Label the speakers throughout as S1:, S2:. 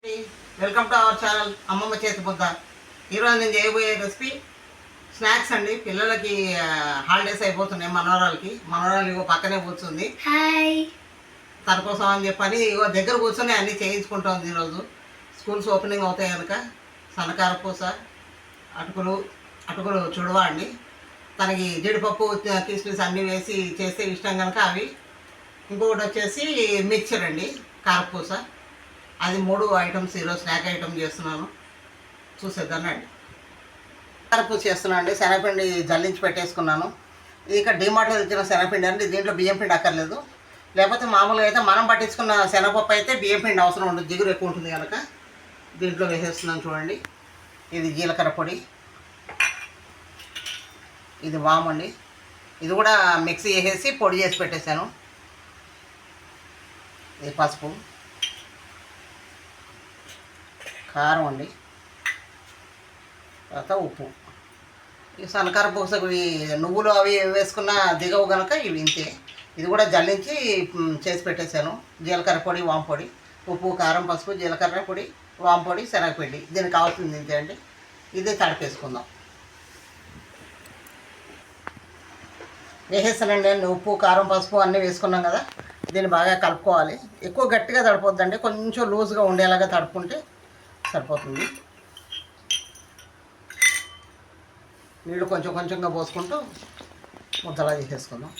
S1: Welcome to our channel అమ్మమ్మ చేతి ముద్ద. ఈరోజు నేను చేయబోయే రెసిపీ స్నాక్స్ అండి. పిల్లలకి హాలిడేస్ అయిపోతున్నాయి. మనవరాలు ఇగో పక్కనే కూర్చుంది. తన కోసం అని చెప్పని ఇగో దగ్గర కూర్చొని అన్నీ చేయించుకుంటుంది. ఈరోజు స్కూల్స్ ఓపెనింగ్ అవుతాయి కనుక సన్నకార పూస, అటుకులు చుడవా అండి. తనకి జీడిపప్పు కిస్మిస్ అన్నీ వేసి చేస్తే ఇష్టం కనుక అవి. ఇంకొకటి వచ్చేసి మిక్చర్ అండి, కారపూస. అది 3 ఐటమ్స్ ఈరోజు స్నాక్ ఐటమ్ చేస్తున్నాను. చూసేద్దానండి. కారపూస చేస్తున్నాను అండి. శనగపిండి జల్లించి పెట్టేసుకున్నాను. ఇది ఇక్కడ డిమార్ట్లో తెచ్చిన శనగపిండి అండి. దీంట్లో బియ్యం పిండి అక్కర్లేదు. లేకపోతే మామూలుగా అయితే మనం పట్టించుకున్న శనగపప్పు అయితే బియ్యం పిండి అవసరం ఉండదు, జిగురు ఎక్కువ ఉంటుంది కనుక. దీంట్లో వేసేస్తున్నాను చూడండి. ఇది జీలకర్ర పొడి, ఇది వాము అండి. ఇది కూడా మిక్సీ వేసేసి పొడి చేసి పెట్టేశాను. ఇది పసుపు, కారం అండి, తర్వాత ఉప్పు. ఈ సన్నకార పూసకు నువ్వులు అవి వేసుకున్న దిగవు కనుక ఇవి ఇంతే. ఇది కూడా జల్లించి చేసి పెట్టేశాను. జీలకర్ర పొడి, వాము పొడి, ఉప్పు, కారం, పసుపు, జీలకర్ర పొడి, వాము పొడి, శనగపిండి. దీనికి కావాల్సింది ఇంతే అండి. ఇదే తడిపేసుకుందాం. వేసేస్తానండి. ఉప్పు, కారం, పసుపు అన్నీ వేసుకున్నాం కదా. దీన్ని బాగా కలుపుకోవాలి. ఎక్కువ గట్టిగా తడిపోద్దండి, కొంచెం లూజ్గా ఉండేలాగా తడుపుకుంటే సరిపోతుంది. నీళ్ళు కొంచెం కొంచెంగా పోసుకుంటూ ముద్దలా చేసేసుకుందాం.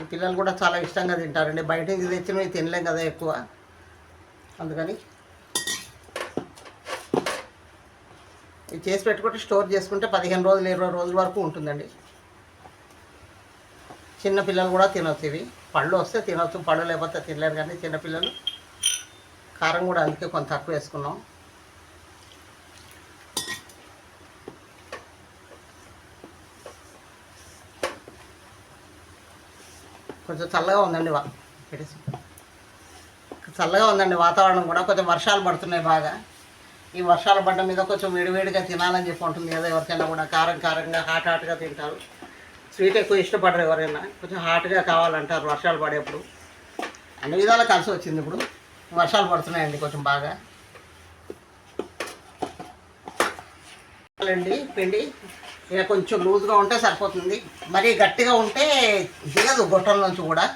S1: ఈ పిల్లలు కూడా చాలా ఇష్టంగా తింటారండి. బయట నుంచి తెచ్చినవి తినలేం కదా ఎక్కువ, అందుకని ఇది చేసి పెట్టుకుంటే స్టోర్ చేసుకుంటే 15 రోజులు 20 రోజుల వరకు ఉంటుందండి. చిన్నపిల్లలు కూడా తినవచ్చు. ఇవి పళ్ళు వస్తే తినవచ్చు, పళ్ళు లేకపోతే తినలేరు. కానీ చిన్నపిల్లలు కారం కూడా అందుకే కొంత తక్కువ వేసుకున్నాం. కొంచెం చల్లగా ఉందండి, చల్లగా ఉందండి వాతావరణం కూడా. కొంచెం వర్షాలు పడుతున్నాయి బాగా. ఈ వర్షాలు పడ్డ మీద కొంచెం వేడివేడిగా తినాలని చెప్పి ఉంటుంది కదా. ఎవరికైనా కూడా కారంగా హాట్గా తింటారు. స్వీట్ ఎక్కువ ఇష్టపడరు ఎవరైనా. కొంచెం హాట్గా కావాలంటారు వర్షాలు పడేప్పుడు. అన్ని విధాలా కలిసి వచ్చింది. ఇప్పుడు వర్షాలు పడుతున్నాయండి కొంచెం బాగా. అండి పిండి ఇక కొంచెం లూజ్గా ఉంటే సరిపోతుంది. మరీ గట్టిగా ఉంటే దిగదు గొట్టం నుంచి కూడా.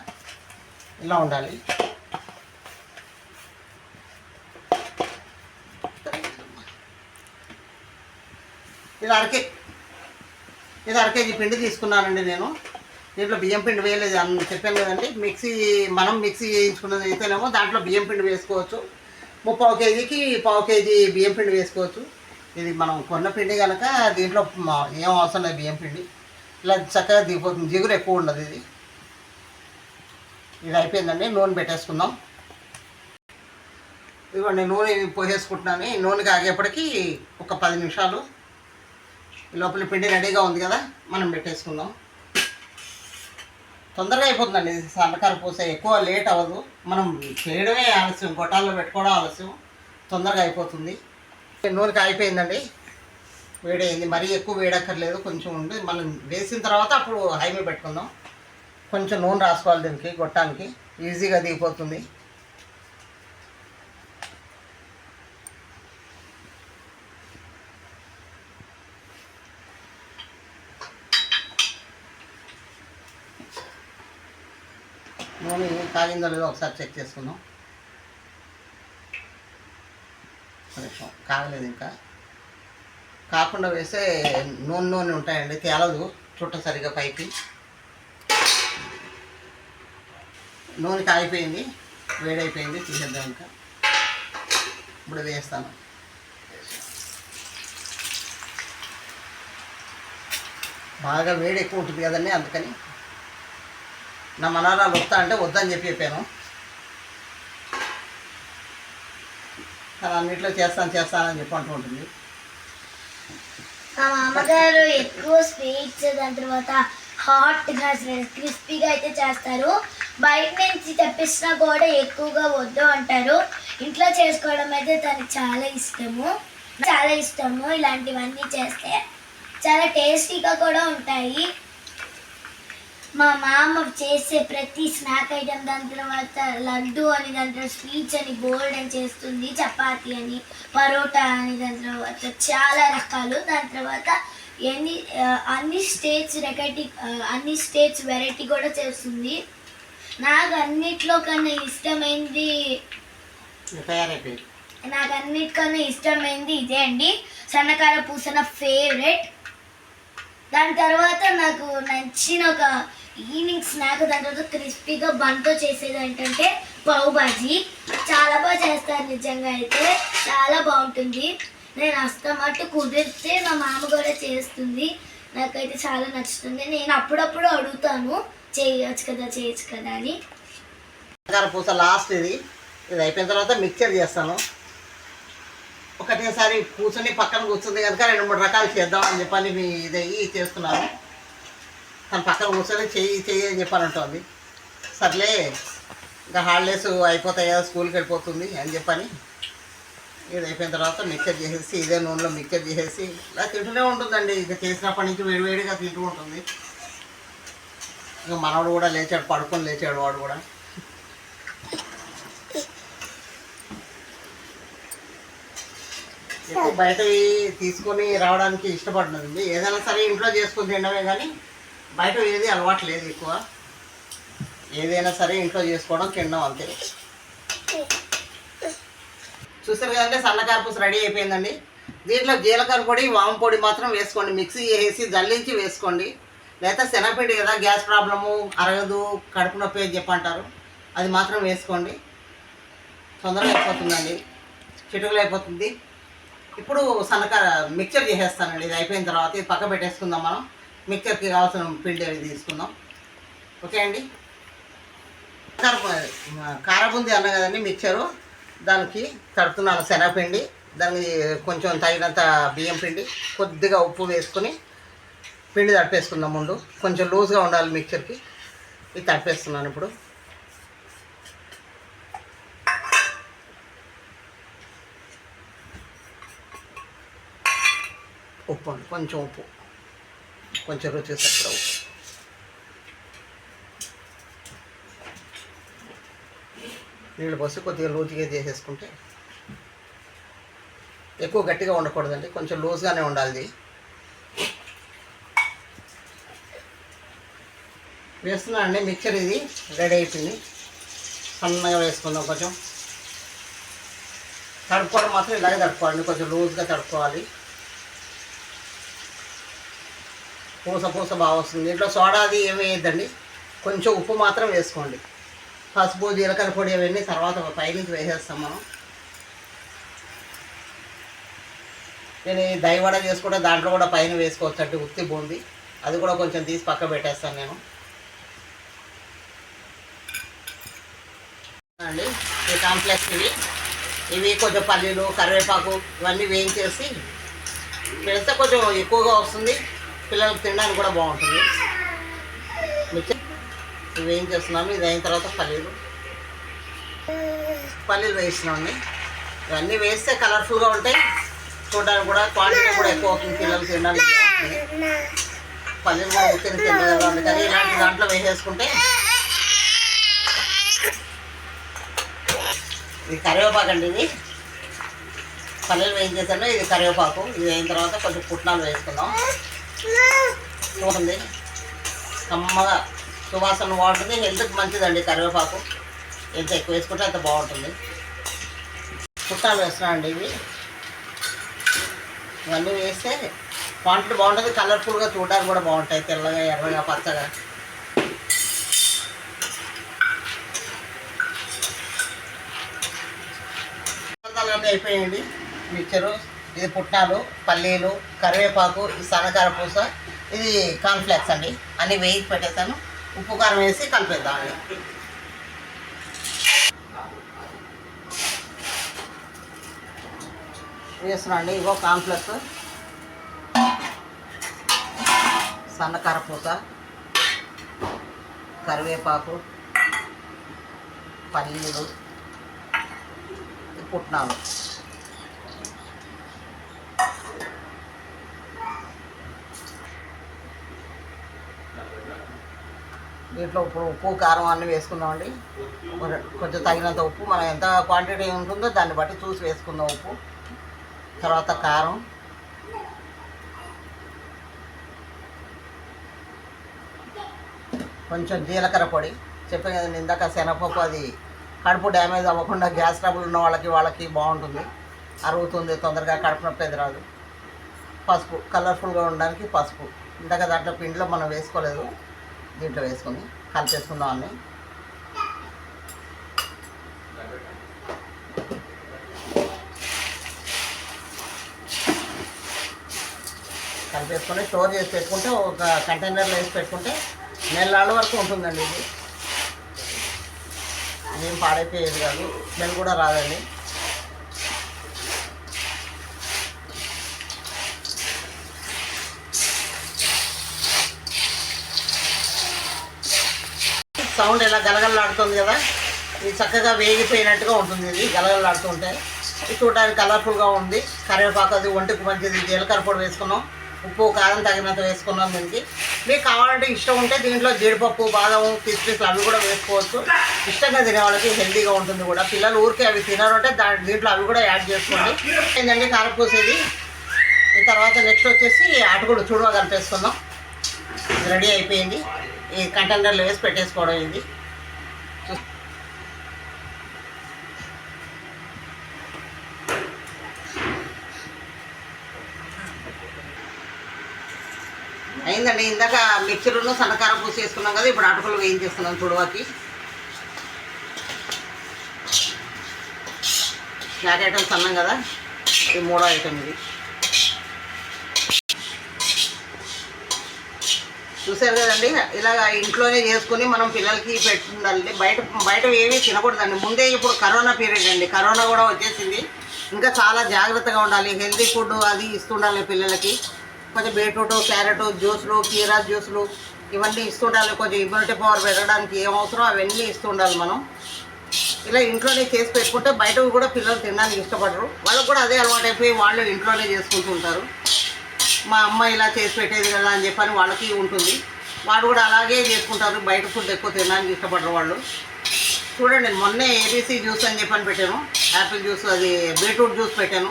S1: ఇలా ఉండాలి. ఇది అరకేజీ పిండి తీసుకున్నానండి నేను. దీంట్లో బియ్యం పిండి వేయలేదు అని చెప్పాను కదండి. మనం మిక్సీ చేయించుకున్నది అయితేనేమో దాంట్లో బియ్యం పిండి వేసుకోవచ్చు. 3/4 కేజీకి 1/4 కేజీ బియ్యం పిండి వేసుకోవచ్చు. ఇది మనం కొన్న పిండి కనుక దీంట్లో ఏం అవసరం లేదు. బియ్యం పిండి ఇలా చక్కగా దిగిపోతుంది, జిగురు ఎక్కువ ఉండదు. ఇది అయిపోయిందండి. నూనె పెట్టేసుకుందాం. ఇదిగోండి నూనె పోసేసుకుంటున్నాను. నూనె కాగేపటికి ఒక 10 నిమిషాలు లోపల పిండి రెడీగా ఉంది కదా, మనం పెట్టేసుకుందాం. తొందరగా అయిపోతుందండి. సన్నకార పూస ఎక్కువ లేట్ అవ్వదు. మనం చేయడమే ఆలస్యం, గొట్టాల్లో పెట్టుకోవడం ఆలస్యం, తొందరగా అయిపోతుంది. నూనె కాగిపోయిందండి, వేడైంది. మరీ ఎక్కువ వేడక్కర్లేదు, కొంచెం ఉండి మనం వేసిన తర్వాత అప్పుడు హై మీద పెట్టుకుందాం. కొంచెం నూనె రాసుకోవాలి దీనికి, గొట్టానికి. ఈజీగా దిగిపోతుంది. నూనె కాగిందో లేదో ఒకసారి చెక్ చేసుకుందాం. కాగలేదు ఇంకా. కాకుండా వేస్తే నూనె ఉంటాయండి, తేలదు చుట్ట సరిగా పైకి. నూనె కాగిపోయింది, వేడైపోయింది. తీసేద్దాం. ఇంకా ఇప్పుడు వేస్తాను. బాగా వేడి ఎక్కువ ఉంటుంది కదండి, అందుకని. నా మనవరాలు వస్తా అంటే వద్దని చెప్పాను. తను అన్నింటిలో చేస్తానని చెప్పి అంటూ ఉంటుంది.
S2: మా మామగారు ఎక్కువ స్వీట్స్, దాని తర్వాత హాట్గా క్రిస్పీగా అయితే చేస్తారు. బయట నుంచి తెప్పించినా కూడా ఎక్కువగా వద్దు అంటారు. ఇంట్లో చేసుకోవడం అయితే తనకి చాలా ఇష్టము. ఇలాంటివన్నీ చేస్తే చాలా టేస్టీగా కూడా ఉంటాయి. మా మామ చేసే ప్రతి స్నాక్ ఐటమ్, దాని తర్వాత లడ్డు అని, దాని తర్వాత స్వీట్స్ అని, బోల్డ్ అని చేస్తుంది, చపాతి అని, పరోటా అని, దాని తర్వాత చాలా రకాలు. దాని తర్వాత అన్ని స్టేట్స్ వెరైటీ కూడా చేస్తుంది. నాకు అన్నిట్లో కన్నా ఇష్టమైంది ఇదే అండి. సన్నకార పూస నా ఫేవరెట్. దాని తర్వాత నాకు నచ్చిన ఒక ఈవినింగ్ స్నాక్, దాని తర్వాత క్రిస్పీగా బంతో చేసేది ఏంటంటే పావు బాజీ. చాలా బాగా చేస్తారు నిజంగా, అయితే చాలా బాగుంటుంది. నేను అస్తమట్టు కుదిరితే మా మామ కూడా చేస్తుంది. నాకైతే చాలా నచ్చుతుంది. నేను అప్పుడప్పుడు అడుగుతాను చేయొచ్చు కదా అని.
S1: పూస లాస్ట్ ఇది అయిపోయిన తర్వాత మిక్చర్ చేస్తాను. ఒకటేసారి కూర్చొని పక్కన కూర్చుంది కనుక 2-3 రకాలు చేద్దాం అని చెప్పని ఇదయ్యి చేస్తున్నాను. తను పక్కన కూర్చొని చెయ్యి అని చెప్పానంటుంది. సర్లే ఇంకా హాలిడేస్ అయిపోతాయి కదా, స్కూల్కి వెళ్ళిపోతుంది అని చెప్పని ఇది అయిపోయిన తర్వాత మిక్చర్ చేసేసి ఇదే నూనెలో మిక్చర్ చేసేసి ఇలా తింటూనే ఉంటుందండి. ఇక చేసినప్పటి నుంచి వేడివేడిగా తింటూ ఉంటుంది. ఇక మనవాడు కూడా లేచాడు, పడుకొని లేచాడు వాడు కూడా. ఎక్కువ బయటవి తీసుకొని రావడానికి ఇష్టపడుతుంది. ఏదైనా సరే ఇంట్లో చేసుకొని తినడమే కానీ బయట ఏది అలవాటు లేదు. ఎక్కువ ఏదైనా సరే ఇంట్లో చేసుకోవడం తినడం అంతే. చూసారు కదండి, సన్నకార పూస రెడీ అయిపోయిందండి. దీంట్లో జీలకర్ర పొడి, వాము పొడి మాత్రం వేసుకోండి. మిక్సీ చేసి జల్లించి వేసుకోండి. లేదా శనగపిండి కదా, గ్యాస్ ప్రాబ్లము, అరగదు, కడుపు నొప్పి అని చెప్పంటారు, అది మాత్రం వేసుకోండి. తొందరగా అయిపోతుందండి, చిటుకులు అయిపోతుంది. ఇప్పుడు సన్నకార మిక్చర్ చేసేస్తానండి. ఇది అయిపోయిన తర్వాత ఇది పక్క పెట్టేసుకుందాం. మనం మిక్చర్కి కావాల్సిన పిండి అవి తీసుకుందాం. ఓకే అండి. కారబుంది అన్న కదండి మిక్చరు, దానికి తడుతున్నాను శనగపిండి, దానికి కొంచెం తగినంత బియ్యం పిండి, కొద్దిగా ఉప్పు వేసుకొని పిండి తడిపేసుకుందాం. ముందు కొంచెం లూజ్గా ఉండాలి మిక్చర్కి. ఇది తడిపేస్తున్నాను ఇప్పుడు. ఉప్పు అండి, కొంచెం ఉప్పు, కొంచెం రుచి సరిపడా ఉప్పు. నీళ్ళు పోసి కొద్దిగా లూజ్గా చేసేసుకుంటే, ఎక్కువ గట్టిగా ఉండకూడదండి, కొంచెం లూజ్గానే ఉండాలి. వేస్తున్నాను అండి మిక్చర్. ఇది రెడీ అయిపోయింది. సన్నగా వేసుకుందాం. కొంచెం తడుపుకోవడం మాత్రం ఇలాగే తడుపుకోవాలండి, కొంచెం లూజ్గా తడుపుకోవాలి. పూస బాగా వస్తుంది. దీంట్లో సోడా అది ఏమి వేయద్దండి, కొంచెం ఉప్పు మాత్రం వేసుకోండి. పసుపు, జీలకర్ర పొడి అవన్నీ తర్వాత పైనుంచి వేసేస్తాం మనం. నేను ఈ దహివడ చేసుకుంటే దాంట్లో కూడా పైన వేసుకోవచ్చు అంటే ఉత్తి బూంది, అది కూడా కొంచెం తీసి పక్క పెట్టేస్తాను నేను అండి. ఈ కాంప్లెక్స్ ఇవి కొంచెం పల్లీలు, కరివేపాకు ఇవన్నీ వేయించేసి వేస్తే కొంచెం ఎక్కువగా వస్తుంది, పిల్లలకు తినడానికి కూడా బాగుంటుంది. ఇవి వేయించేస్తున్నాము. ఇది అయిన తర్వాత పల్లీలు వేస్తున్నామండి. ఇవన్నీ వేస్తే కలర్ఫుల్గా ఉంటాయి, చూడడానికి కూడా క్వాంటిటీ కూడా ఎక్కువ అవుతుంది, పిల్లలు తినడానికి బాగుంటుంది. పల్లీలు కూడా ఉత్తిని తినలేదు, అందుకని ఇలాంటి దాంట్లో వేసేసుకుంటే. ఇది కరివేపాకు అండి, ఇది పల్లీలు వేయించేసాను. ఇది కరివేపాకు. ఇది అయిన తర్వాత కొంచెం పుట్నాలు వేసుకుందాం. చూడండి, కమ్మగా సువాసన బాగుంటుంది, హెల్త్కి మంచిదండి కరివేపాకు. ఎంత ఎక్కువ వేసుకుంటే అంత బాగుంటుంది. పుట్నాలు వేస్తున్నాను అండి. ఇవన్నీ వేస్తే క్వాంటిటీ బాగుంటుంది, కలర్ఫుల్గా చూడడానికి కూడా బాగుంటాయి, తెల్లగా, ఎర్రగా, పచ్చగా. అయిపోయాయండి మిక్చరు. ఇది పుట్నాలు, పల్లీలు, కరివేపాకు, ఈ సన్నకార పూస, ఇది కార్న్ఫ్లేక్స్ అండి. అన్నీ వేయించి పెట్టేసాను. ఉప్పు కారం వేసి కలిపేద్దామండి. వేస్తున్నా అండి. ఇగో కార్న్ఫ్లేక్స్, సన్నకార పూస, కరివేపాకు, పల్లీలు, పుట్నాలు. దీంట్లో ఇప్పుడు ఉప్పు కారం అన్నీ వేసుకుందామండి. కొంచెం తగినంత ఉప్పు, మనం ఎంత క్వాంటిటీ ఉంటుందో దాన్ని బట్టి చూసి వేసుకుందాం ఉప్పు. తర్వాత కారం, కొంచెం జీలకర్ర పొడి. చెప్పాను కదండి ఇందాక శనగపప్పు, అది కడుపు డ్యామేజ్ అవ్వకుండా గ్యాస్ ట్రబుల్ ఉన్న వాళ్ళకి బాగుంటుంది, అరుగుతుంది తొందరగా, కడుపు నొప్పి ఎదురు రాదు. పసుపు, కలర్ఫుల్గా ఉండడానికి పసుపు. ఇందాక దాంట్లో పిండిలో మనం వేసుకోలేదు, దీంట్లో వేసుకొని కలిపేసుకుందాం అన్నీ. కలిపేసుకొని స్టోర్ చేసి పెట్టుకుంటే, ఒక కంటైనర్లో వేసి పెట్టుకుంటే నెలల వరకు ఉంటుందండి. ఇది ఏం పాడైపోయేది కాదు, స్మెల్ కూడా రాదండి. సౌండ్ ఎలా గలగలలాడుతుంది కదా, ఇది చక్కగా వేగిపోయినట్టుగా ఉంటుంది. ఇది గలగలలాడుతుంటే ఇది చూడడానికి కలర్ఫుల్గా ఉంది. కరివేపాకు అది ఒంటికి మంచిది. జీలకర్ర పొడి వేసుకున్నాం, ఉప్పు కారం తగినంత వేసుకున్నాం. దీనికి మీకు కావాలంటే ఇష్టం ఉంటే దీంట్లో జీడిపప్పు, బాదం, కిస్మిస్ అవి కూడా వేసుకోవచ్చు. ఇష్టంగా తినే వాళ్ళకి హెల్తీగా ఉంటుంది కూడా. పిల్లలు ఊరికే అవి తినారంటే దీంట్లో అవి కూడా యాడ్ చేసుకోండి. ఏంటంటే కారపూసేది. ఈ తర్వాత నెక్స్ట్ వచ్చేసి అటుకులు చుడువ కలిపేసుకుందాం. రెడీ అయిపోయింది. ఈ కంటైనర్లో వేసి పెట్టేసుకోవడం. ఇది అయిందండి. ఇందాక మిక్చర్ను సన్నకారం పూసి వేసుకున్నాం కదా, ఇప్పుడు అటుకులు వేయించేస్తున్నాం చుడువకి. స్నాక్ ఐటమ్స్ అన్నాం కదా, ఇది 3వ ఐటమ్. ఇది చూసారు కదండి, ఇలాగ ఇంట్లోనే చేసుకుని మనం పిల్లలకి పెట్టుండాలి. బయట ఏమీ తినకూడదండి. ముందే ఇప్పుడు కరోనా పీరియడ్ అండి, కరోనా కూడా వచ్చేసింది. ఇంకా చాలా జాగ్రత్తగా ఉండాలి. హెల్తీ ఫుడ్ అది ఇస్తుండాలి పిల్లలకి. కొంచెం బీట్రూట్, క్యారెట్ జ్యూసులు, కీరా జ్యూసులు ఇవన్నీ ఇస్తుండాలి. కొంచెం ఇమ్యూనిటీ పవర్ పెరగడానికి ఏం అవసరం అవన్నీ ఇస్తుండాలి మనం. ఇలా ఇంట్లోనే చేసి పెట్టుకుంటే బయటకు కూడా పిల్లలు తినడానికి ఇష్టపడరు. వాళ్ళకు కూడా అదే అలవాటు అయిపోయి వాళ్ళు ఇంట్లోనే చేసుకుంటూ ఉంటారు. మా అమ్మ ఇలా చేసి పెట్టేది కదా అని చెప్పని వాళ్ళకి ఉంటుంది. వాళ్ళు కూడా అలాగే చేసుకుంటారు. బయట ఫుడ్ ఎక్కువ తినడానికి ఇష్టపడరు వాళ్ళు. చూడండి, మొన్నే ఏబీసీ జ్యూస్ అని చెప్పని పెట్టాను, యాపిల్ జ్యూస్, అది బీట్రూట్ జ్యూస్ పెట్టాను.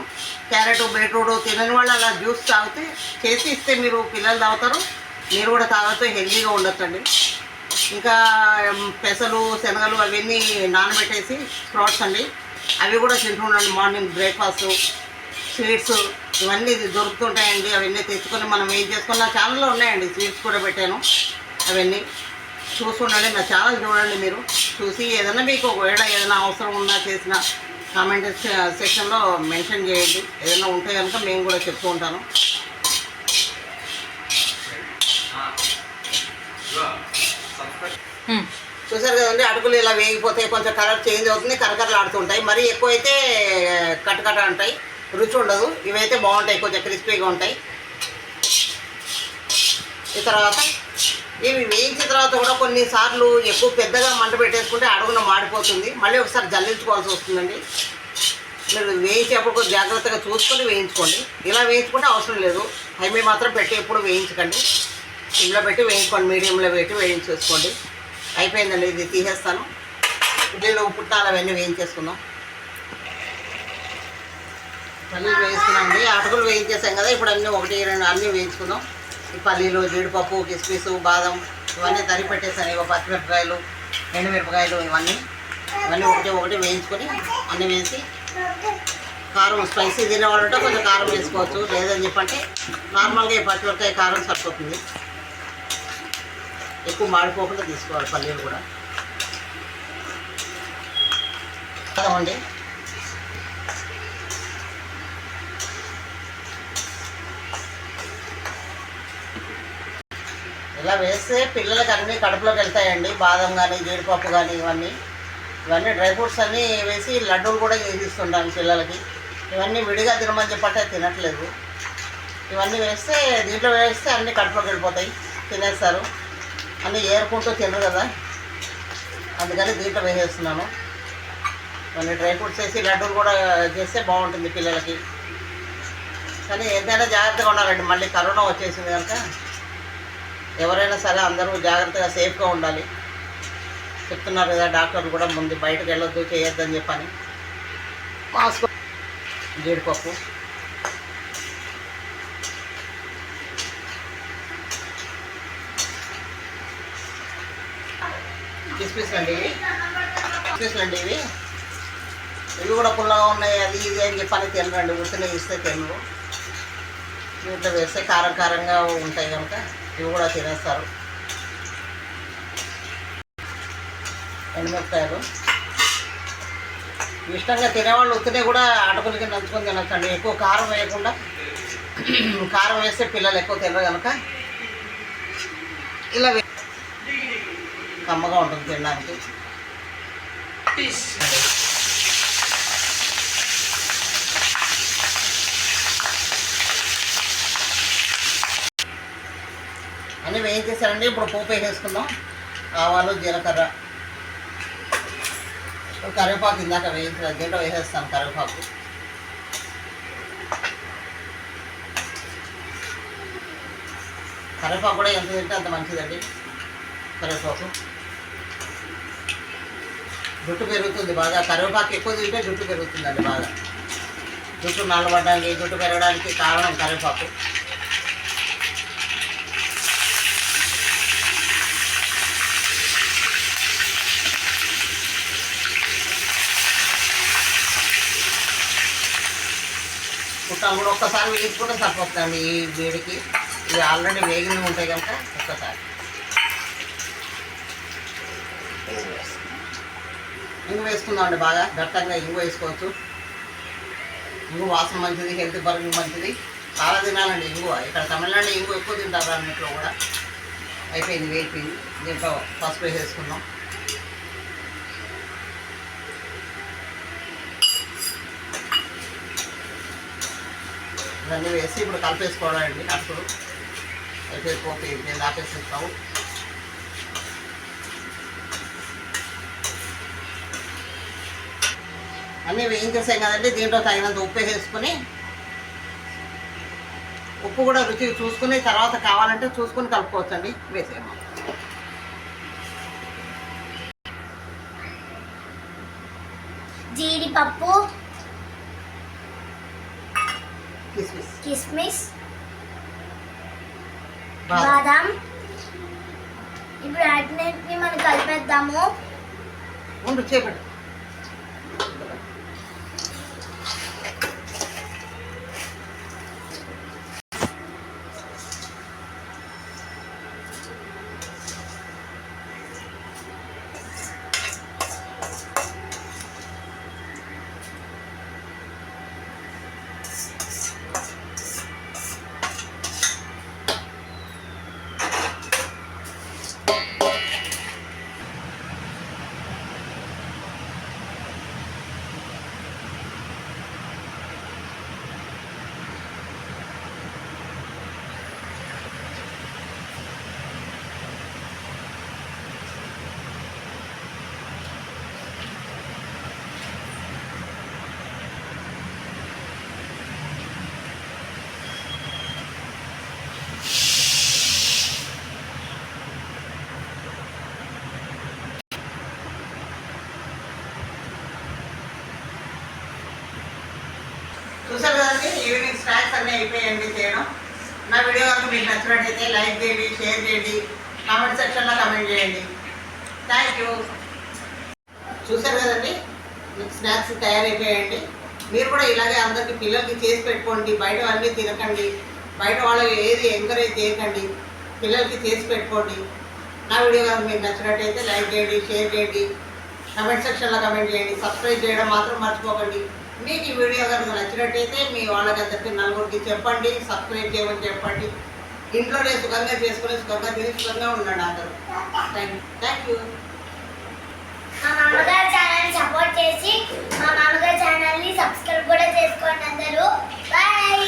S1: క్యారెట్, బీట్రూట్ తినని వాళ్ళు అలా జ్యూస్ తాగితే చేసి ఇస్తే మీరు పిల్లలు తాగుతారు, మీరు కూడా తాగితే హెల్తీగా ఉండొచ్చండి. ఇంకా పెసలు, శనగలు అవన్నీ నానబెట్టేసి స్ప్రౌట్స్ అండి, అవి కూడా తింటూ ఉండండి. మార్నింగ్ బ్రేక్ఫాస్ట్, స్వీట్స్ ఇవన్నీ దొరుకుతుంటాయండి. అవన్నీ తెచ్చుకొని మనం ఏం చేసుకున్న ఛానల్లో ఉన్నాయండి. స్వీట్స్ కూడా పెట్టాను, అవన్నీ చూస్తుండండి. నా ఛానల్ చూడండి. మీరు చూసి ఏదైనా మీకు ఒకవేళ ఏదైనా అవసరం ఉన్నా చేసిన కామెంట్ సెక్షన్లో మెన్షన్ చేయండి. ఏదైనా ఉంటే కనుక మేము కూడా చెప్తూ ఉంటాను. చూసారు కదండి, అటుకులు ఇలా వేగిపోతే కొంచెం కలర్ చేంజ్ అవుతుంది, కరకరలు ఆడుతుంటాయి. మరీ ఎక్కువైతే కట్టకట్ట అంటాయి, రుచి ఉండదు. ఇవైతే బాగుంటాయి, కొంచెం క్రిస్పీగా ఉంటాయి. ఈ తర్వాత ఇవి వేయించిన తర్వాత కూడా కొన్నిసార్లు ఎక్కువ పెద్దగా మంట పెట్టేసుకుంటే అడుగున మాడిపోతుంది. మళ్ళీ ఒకసారి జల్లించుకోవాల్సి వస్తుందండి. మీరు వేయించేప్పుడు కొంచెం జాగ్రత్తగా చూసుకొని వేయించుకోండి. ఇలా వేయించుకుంటే అవసరం లేదు. హైవే మాత్రం పెట్టి ఎప్పుడు వేయించకండి. ఇంట్లో పెట్టి వేయించుకోండి, మీడియంలో పెట్టి వేయించేసుకోండి. అయిపోయిందండి, ఇది తీసేస్తాను. ఇడ్లీలో పుట్నాలు అవన్నీ వేయించేసుకుందాం. పల్లీలు వేయించుకున్నామండి, అటుకులు వేయించేసాం కదా. ఇప్పుడు అన్నీ 1, 2 అన్నీ వేయించుకుందాం. ఈ పల్లీలు, జీడిపప్పు, కిస్మిస్, బాదం ఇవన్నీ తరిగి పెట్టేసాను. ఇవి పచ్చిమిరపకాయలు, ఎండుమిరపకాయలు ఇవన్నీ ఒకటి వేయించుకొని అన్నీ వేసి, కారం స్పైసీ తినేవాళ్ళంటే కొంచెం కారం వేసుకోవచ్చు. లేదని చెప్పంటే నార్మల్గా ఈ పచ్చిమిరపకాయ కారం సరిపోతుంది. ఎక్కువ మాడిపోకుండా తీసుకోవాలి. పల్లీలు కూడా కాదండి. ఇలా వేస్తే పిల్లలకి అన్నీ కడుపులోకి వెళ్తాయండి. బాదం కానీ, జీడిపప్పు కానీ ఇవన్నీ డ్రై ఫ్రూట్స్ అన్నీ వేసి లడ్డూలు కూడా చేసిస్తుంటాను పిల్లలకి. ఇవన్నీ విడిగా తినమని చెప్పంటే తినట్లేదు. ఇవన్నీ వేస్తే దీంట్లో వేస్తే అన్నీ కడుపులోకి వెళ్ళిపోతాయి, తినేస్తారు. అన్నీ ఏరుకుంటూ తినరు కదా, అందుకని దీంట్లో వేసేస్తున్నాను. ఇవన్నీ డ్రై ఫ్రూట్స్ వేసి లడ్డూలు కూడా చేస్తే బాగుంటుంది పిల్లలకి. కానీ ఏదైనా జాగ్రత్తగా ఉండాలండి. మళ్ళీ కరోనా వచ్చేసింది కనుక ఎవరైనా సరే అందరూ జాగ్రత్తగా సేఫ్గా ఉండాలి. చెప్తున్నారు కదా డాక్టర్లు కూడా ముందు బయటకు వెళ్ళొద్దు చేయొద్దని చెప్పని. మాస్క్, జీడిపప్పు, కిస్మిస్లు అండి ఇవి. కిస్మిస్లు అండి ఇవి. ఇవి కూడా పుల్లగా ఉన్నాయి అది ఇది అని చెప్పని తినరండి, ఉత్తినే ఇస్తే తినరు. దీంట్లో వేస్తే కారం కారంగా ఉంటాయి కనుక ఇవి కూడా తినేస్తారు. ఎండుమిరపకాయలు ఇష్టంగా తినేవాళ్ళు ఉత్తినే కూడా అటుకులకి నంచుకొని తినొచ్చండి. ఎక్కువ కారం వేయకుండా, కారం వేస్తే పిల్లలు ఎక్కువ తినరు కనుక ఇలా కమ్మగా ఉంటుంది తినడానికి. అన్నీ వేయించేసారండి. ఇప్పుడు పోపు వేసేసుకుందాం. ఆవాలు, జీలకర్ర, కరివేపాకు ఇందాక వేయించిన దీంట్లో వేసేస్తాను. కరివేపాకు, కరివేపాకు కూడా ఎంత తింటే అంత మంచిదండి. కరివేపాకు జుట్టు పెరుగుతుంది బాగా. కరివేపాకు ఎక్కువ తింటే జుట్టు పెరుగుతుందండి బాగా. జుట్టు నల్లబడడానికి, జుట్టు పెరగడానికి కారణం కరివేపాకు. పుట్టాలు కూడా ఒక్కసారి వేసుకుంటే సరిపోతుందండి ఈ వేడికి. ఇవి ఆల్రెడీ వేగినవి ఉంటాయి కనుక ఒక్కసారి ఇంగు వేసుకుందామండి. బాగా దట్టంగా ఇంగు వేసుకోవచ్చు. ఇంగు వాసన మంచిది, హెల్త్ పరంగా మంచిది. చాలా తినాలండి ఇంగు. ఇక్కడ తమిళనాడు ఇంగు ఎక్కువ తింటారు అన్నింటిలో కూడా. అయిపోయింది, వేయిపోయింది. దీంట్లో పసుపు వేసేసుకుందాం. ఇవన్నీ వేసి ఇప్పుడు కలిపేసుకోవడానికి అప్పుడు అయిపోయిపోతే నేను ఆపేసేస్తాము. అన్నీ వేయించేసాం కదండి. దీంట్లో తగినంత ఉప్పు వేసుకొని, ఉప్పు కూడా రుచి చూసుకుని తర్వాత కావాలంటే చూసుకొని కలుపుకోవచ్చండి. వేసేయమ్మా.
S2: జీడిపప్పు,
S1: కిస్మిస్,
S2: కిస్మిస్, బాదాం. ఇప్పుడు వాటిని మనం కలిపేద్దాము.
S1: ఉండు చేపట్టు. చూసారు కదండి, ఈవినింగ్ స్నాక్స్ అన్నీ అయిపోయాయండి చేయడం. నా వీడియో కనుక మీకు నచ్చినట్టయితే లైక్ చేయండి, షేర్ చేయండి, కామెంట్ సెక్షన్లో కామెంట్ చేయండి. Thank you. చూసారు కదండి, మీకు స్నాక్స్ తయారైపోయాయండి. మీరు కూడా ఇలాగే అందరికీ పిల్లలకి చేసి పెట్టుకోండి. బయట అన్నీ తినకండి, బయట వాళ్ళకి ఏది ఎంకరేజ్ చేయకండి, పిల్లలకి చేసి పెట్టుకోండి. నా వీడియో కనుక మీకు నచ్చినట్టయితే లైక్ చేయండి, షేర్ చేయండి, కామెంట్ సెక్షన్లో కామెంట్ చేయండి. సబ్స్క్రైబ్ చేయడం మాత్రం మర్చిపోకండి. మీకు ఈ వీడియో కనుక నచ్చినట్టయితే మీ వాళ్ళకందరికీ నలుగురికి చెప్పండి, సబ్స్క్రైబ్ చేయమని చెప్పండి. ఇంట్లోనే సుఖంగా చేసుకుని సుఖంగా తిని సుఖంగా ఉండండి అందరూ. Thank you.
S2: మా మామగారి ఛానల్ సపోర్ట్ చేసి మా మామగారి ఛానల్ని సబ్స్క్రైబ్ కూడా చేసుకోండి అందరూ. బాయ్.